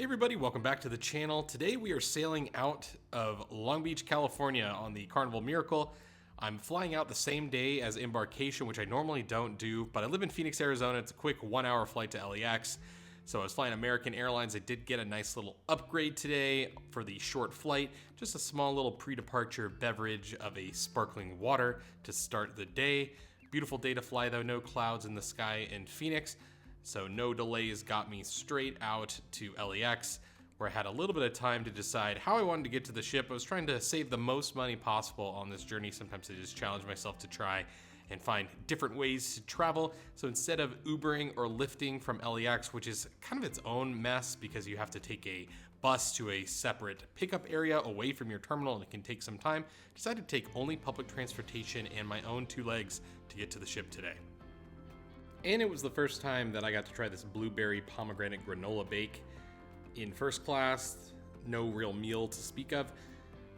Hey everybody, welcome back to the channel. Today we are sailing out of Long Beach, California on the Carnival Miracle. I'm flying out the same day as Embarkation, which I normally don't do, but I live in Phoenix, Arizona. It's a quick 1-hour flight to LAX. So I was flying American Airlines. I did get a nice little upgrade today for the short flight. Just a small little pre-departure beverage of a sparkling water to start the day. Beautiful day to fly though, no clouds in the sky in Phoenix. So no delays got me straight out to LAX, where I had a little bit of time to decide how I wanted to get to the ship. I was trying to save the most money possible on this journey. Sometimes I just challenge myself to try and find different ways to travel. So instead of Ubering or lifting from LAX, which is kind of its own mess because you have to take a bus to a separate pickup area away from your terminal and it can take some time, I decided to take only public transportation and my own 2 legs to get to the ship today. And it was the first time that I got to try this blueberry pomegranate granola bake in first class. No real meal to speak of,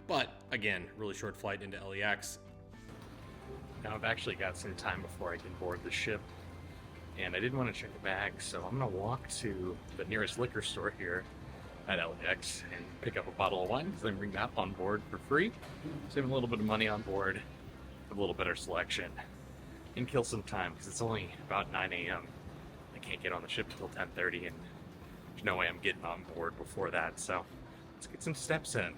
but again, really short flight into LAX. Now I've actually got some time before I can board the ship, and I didn't want to check the bag, so I'm going to walk to the nearest liquor store here at LAX and pick up a bottle of wine, because I can bring that on board for free, save a little bit of money on board, a little better selection, and kill some time, because it's only about 9 a.m. I can't get on the ship until 10:30, and there's no way I'm getting on board before that, so let's get some steps in.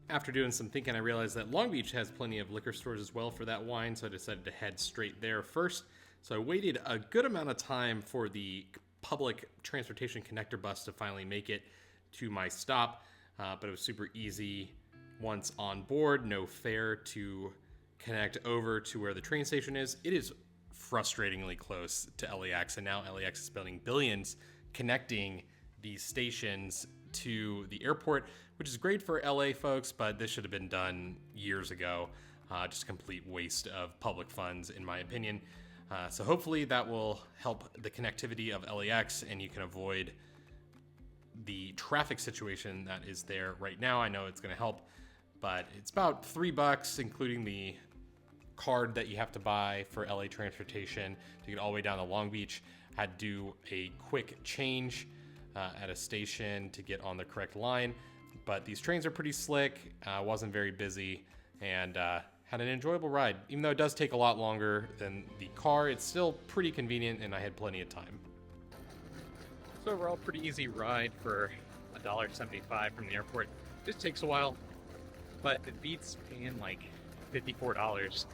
After doing some thinking, I realized that Long Beach has plenty of liquor stores as well for that wine, so I decided to head straight there first. So I waited a good amount of time for the public transportation connector bus to finally make it to my stop, but it was super easy once on board, no fare to connect over to where the train station is. It is frustratingly close to LAX, and now LAX is spending billions connecting these stations to the airport, which is great for LA folks, but this should have been done years ago. Just a complete waste of public funds, in my opinion. So hopefully that will help the connectivity of LAX and you can avoid the traffic situation that is there right now. I know it's going to help, but it's about $3, including the card that you have to buy for LA transportation to get all the way down to Long Beach. Had to do a quick change at a station to get on the correct line, but these trains are pretty slick. Wasn't very busy, and had an enjoyable ride. Even though it does take a lot longer than the car, it's still pretty convenient, and I had plenty of time. So overall, pretty easy ride for $1.75 from the airport. Just takes a while, but it beats paying like $54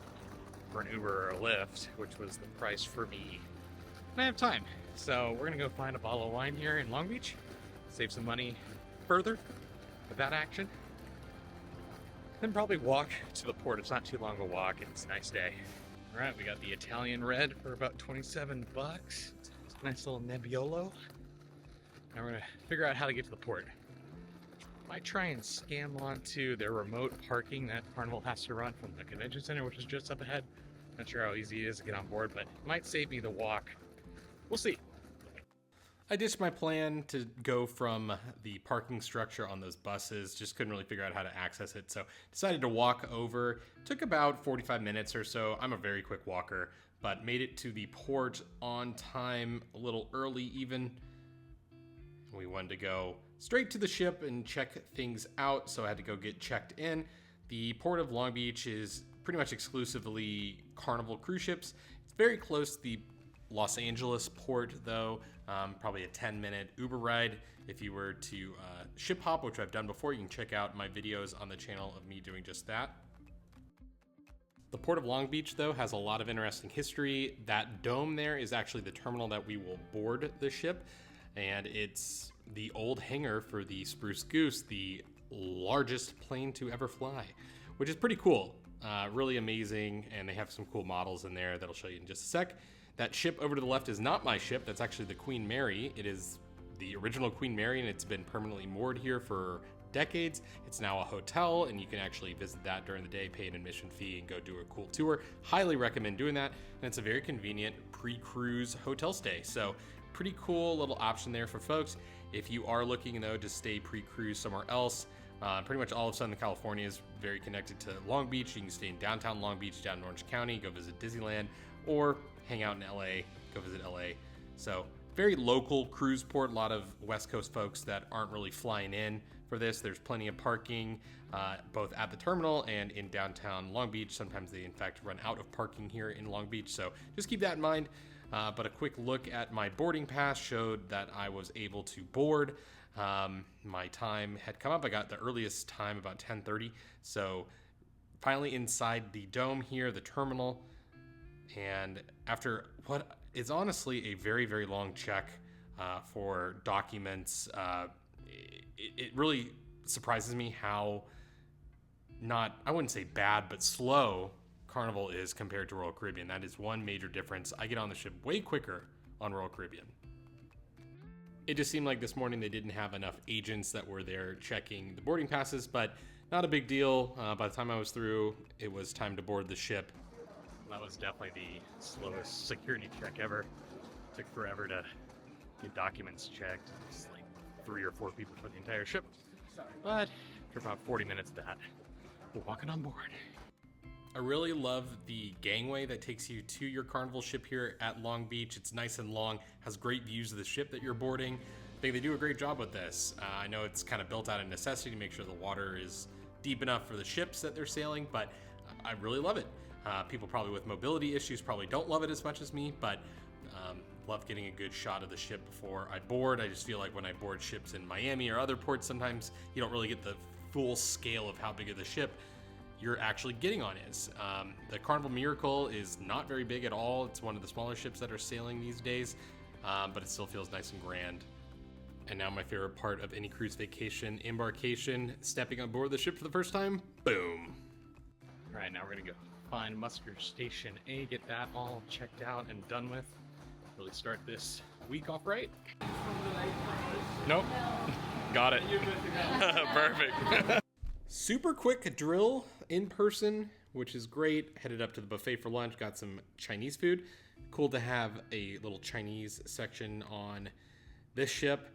for an Uber or a Lyft, which was the price for me. And I have time, so we're gonna go find a bottle of wine here in Long Beach, save some money further with that action, then probably walk to the port. It's not too long of a walk and it's a nice day. All right, we got the Italian red for about 27 bucks. It's a nice little Nebbiolo. Now we're gonna figure out how to get to the port. Might try and scam onto their remote parking that Carnival has to run from the convention center, which is just up ahead. Not sure how easy it is to get on board, but it might save me the walk. We'll see. I ditched my plan to go from the parking structure on those buses. Just couldn't really figure out how to access it, so decided to walk over. Took about 45 minutes or so. I'm a very quick walker, but made it to the port on time, a little early even. We wanted to go straight to the ship and check things out, so I had to go get checked in. The port of Long Beach is pretty much exclusively Carnival cruise ships. It's very close to the Los Angeles port, though. Probably a 10-minute Uber ride. If you were to ship hop, which I've done before, you can check out my videos on the channel of me doing just that. The Port of Long Beach, though, has a lot of interesting history. That dome there is actually the terminal that we will board the ship, and it's the old hangar for the Spruce Goose, the largest plane to ever fly, which is pretty cool. Really amazing, and they have some cool models in there that I'll show you in just a sec. That ship over to the left is not my ship. That's actually the Queen Mary. It is the original Queen Mary, and it's been permanently moored here for decades. It's now a hotel, and you can actually visit that during the day, pay an admission fee, and go do a cool tour. Highly recommend doing that, and it's a very convenient pre-cruise hotel stay. So pretty cool little option there for folks. If you are looking, though, to stay pre-cruise somewhere else, pretty much all of Southern California is very connected to Long Beach. You can stay in downtown Long Beach, down in Orange County, go visit Disneyland, or hang out in LA, go visit LA. So very local cruise port. A lot of West Coast folks that aren't really flying in for this. There's plenty of parking both at the terminal and in downtown Long Beach. Sometimes they in fact run out of parking here in Long Beach, so just keep that in mind. But a quick look at my boarding pass showed that I was able to board. My time had come up. I got the earliest time about 10:30, so finally inside the dome here, the terminal, and after what is honestly a very, very long check for documents, it really surprises me how not, I wouldn't say bad, but slow Carnival is compared to Royal Caribbean. That is one major difference. I get on the ship way quicker on Royal Caribbean. It just seemed like this morning they didn't have enough agents that were there checking the boarding passes, but not a big deal. By the time I was through, it was time to board the ship. That was definitely the slowest security check ever. Took forever to get documents checked. It's like 3 or 4 people for the entire ship. But after about 40 minutes of that, we're walking on board. I really love the gangway that takes you to your Carnival ship here at Long Beach. It's nice and long, has great views of the ship that you're boarding. I think they do a great job with this. I know it's kind of built out of necessity to make sure the water is deep enough for the ships that they're sailing, but I really love it. People probably with mobility issues probably don't love it as much as me, but love getting a good shot of the ship before I board. I just feel like when I board ships in Miami or other ports, sometimes you don't really get the full scale of how big of the ship you're actually getting on is. The Carnival Miracle is not very big at all. It's one of the smaller ships that are sailing these days, but it still feels nice and grand. And now my favorite part of any cruise vacation, Embarkation, stepping on board the ship for the first time, boom. All right, now we're gonna go find Musker Station A, get that all checked out and done with. Really start this week off right. Nope, got it. Perfect. Super quick drill in person, which is great. Headed up to the buffet for lunch, got some Chinese food. Cool to have a little Chinese section on this ship.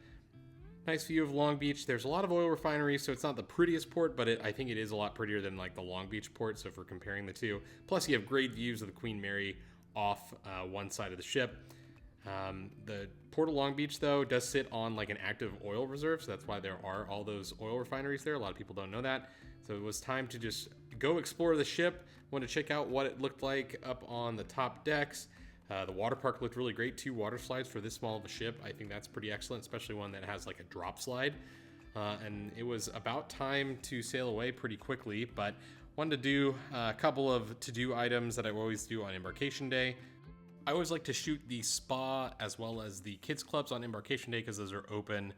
Nice view of Long Beach. There's a lot of oil refineries, so it's not the prettiest port, but I think it is a lot prettier than like the Long Beach port, so if we're comparing the two. Plus you have great views of the Queen Mary off one side of the ship. The Port of Long Beach, though, does sit on like an active oil reserve, so that's why there are all those oil refineries there. A lot of people don't know that. So it was time to just go explore the ship. Want to check out what it looked like up on the top decks. The water park looked really great. 2 water slides for this small of a ship. I think that's pretty excellent, especially one that has like a drop slide. And it was about time to sail away pretty quickly, but wanted to do a couple of to-do items that I always do on Embarkation Day. I always like to shoot the spa as well as the kids clubs on Embarkation Day because those are open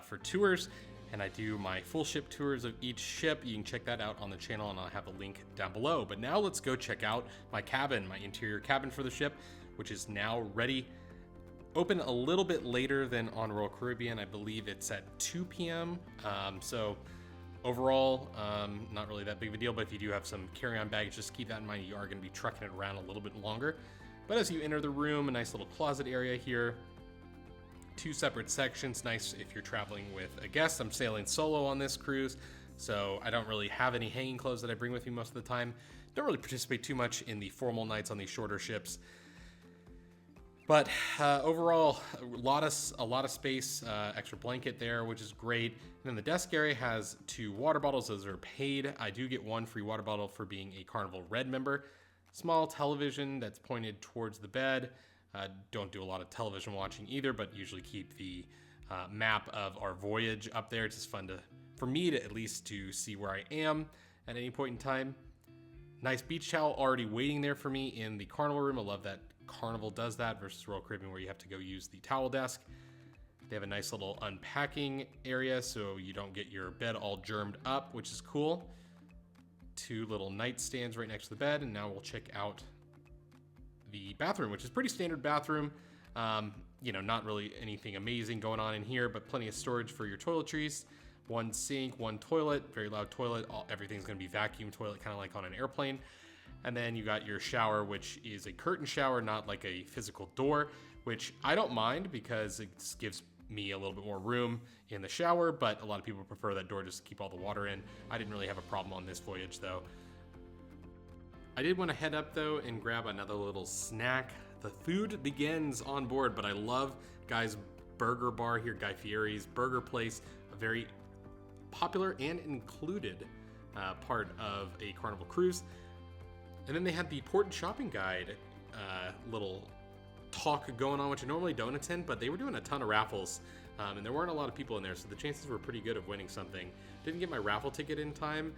for tours, and I do my full ship tours of each ship. You can check that out on the channel, and I'll have a link down below. But now let's go check out my cabin, my interior cabin for the ship, which is now ready. Open a little bit later than on Royal Caribbean. I believe it's at 2 p.m. So overall, not really that big of a deal, but if you do have some carry-on baggage, just keep that in mind. You are going to be trucking it around a little bit longer. But as you enter the room, a nice little closet area here. 2 separate sections, nice if you're traveling with a guest. I'm sailing solo on this cruise, so I don't really have any hanging clothes that I bring with me most of the time. Don't really participate too much in the formal nights on these shorter ships. But overall, a lot of space, extra blanket there, which is great. And then the desk area has 2 water bottles. Those are paid. I do get 1 free water bottle for being a Carnival Red member. Small television that's pointed towards the bed. Don't do a lot of television watching either, but usually keep the map of our voyage up there. It's just fun for me to at least to see where I am at any point in time. Nice beach towel already waiting there for me in the Carnival room. I love that Carnival does that versus Royal Caribbean where you have to go use the towel desk. They have a nice little unpacking area so you don't get your bed all germed up, which is cool. 2 little nightstands right next to the bed, and now we'll check out the bathroom, which is pretty standard bathroom. Not really anything amazing going on in here, but plenty of storage for your toiletries. 1 sink, 1 toilet, very loud toilet. Everything's going to be vacuum toilet, kind of like on an airplane. And then you got your shower, which is a curtain shower, not like a physical door, which I don't mind because it gives me a little bit more room in the shower, but a lot of people prefer that door just to keep all the water in. I didn't really have a problem on this voyage though. I did want to head up though and grab another little snack. the food begins on board, but I love Guy's Burger Bar here, Guy Fieri's burger place, a very popular and included part of a Carnival cruise. And then they had the port and shopping guide little talk going on, which I normally don't attend, but they were doing a ton of raffles, and there weren't a lot of people in there, so the chances were pretty good of winning something. Didn't get my raffle ticket in time,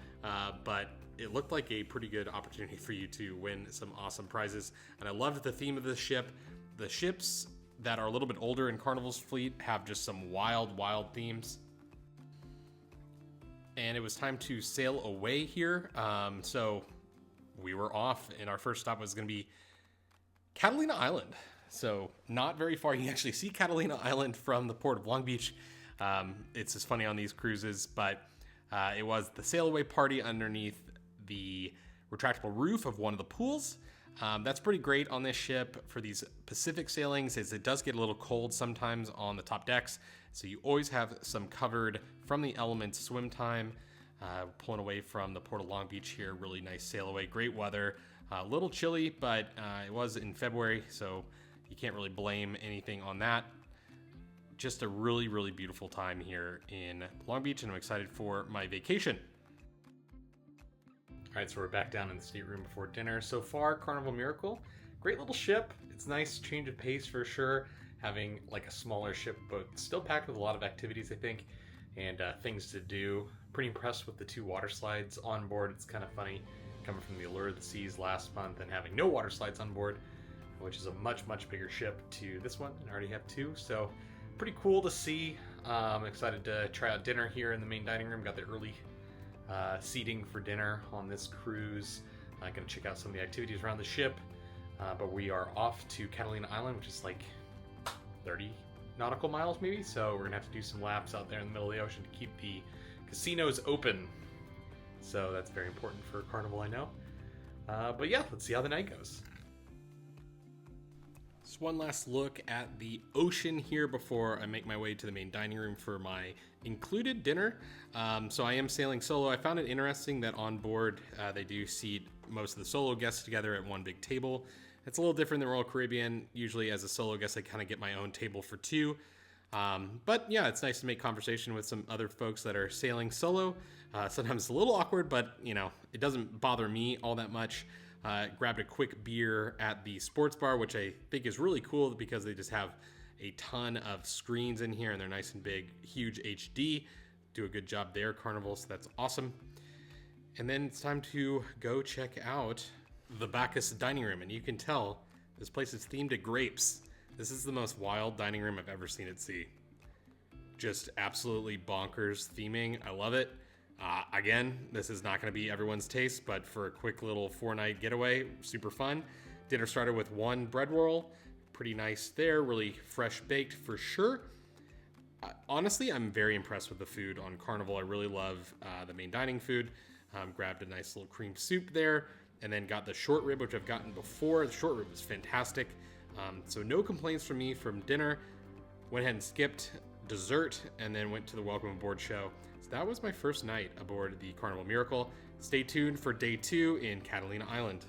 but it looked like a pretty good opportunity for you to win some awesome prizes. And I loved the theme of the ship. The ships that are a little bit older in Carnival's fleet have just some wild themes. And it was time to sail away here. So we were off, and our first stop was going to be Catalina Island. So not very far. You can actually see Catalina Island from the port of Long Beach. It's just funny on these cruises, but it was the sail away party underneath the retractable roof of one of the pools. That's pretty great on this ship for these Pacific sailings, is it does get a little cold sometimes on the top decks. So you always have some covered from the elements swim time. Pulling away from the port of Long Beach here, really nice sail away, great weather. A little chilly, but it was in February, so you can't really blame anything on that. Just a really beautiful time here in Long Beach, and I'm excited for my vacation. All right, so we're back down in the stateroom before dinner. So far, Carnival Miracle, great little ship. It's nice change of pace for sure, having like a smaller ship, but still packed with a lot of activities, I think, and things to do. Pretty impressed with the 2 water slides on board. It's kind of funny coming from the Allure of the Seas last month and having no water slides on board, which is a much bigger ship, to this one, and I already have 2. So pretty cool to see. I'm excited to try out dinner here in the main dining room. Got the early seating for dinner on this cruise. I'm gonna check out some of the activities around the ship, but we are off to Catalina Island, which is like 30 nautical miles maybe, so we're gonna have to do some laps out there in the middle of the ocean to keep the casinos open. So that's very important for Carnival, I know. But yeah, let's see how the night goes. Just one last look at the ocean here before I make my way to the main dining room for my included dinner. So I am sailing solo. I found it interesting that on board they do seat most of the solo guests together at one big table. It's a little different than Royal Caribbean. Usually as a solo guest, I kind of get my own table for 2. But yeah, it's nice to make conversation with some other folks that are sailing solo. Sometimes it's a little awkward, but you know, it doesn't bother me all that much. Grabbed a quick beer at the sports bar, which I think is really cool because they just have a ton of screens in here and they're nice and big, huge HD. Do a good job there, Carnival, so that's awesome. And then it's time to go check out the Bacchus dining room, and you can tell this place is themed to grapes. This is the most wild dining room I've ever seen at sea. Just absolutely bonkers theming. I love it. Again, this is not going to be everyone's taste, but for a quick little 4-night getaway, super fun. Dinner started with 1 bread roll. Pretty nice there, really fresh baked for sure. Honestly, I'm very impressed with the food on Carnival. I really love the main dining food. Grabbed a nice little cream soup there, and then got the short rib, which I've gotten before. The short rib was fantastic. So no complaints from me from dinner. Went ahead and skipped dessert, and then went to the Welcome Aboard show. So that was my first night aboard the Carnival Miracle. Stay tuned for day 2 in Catalina Island.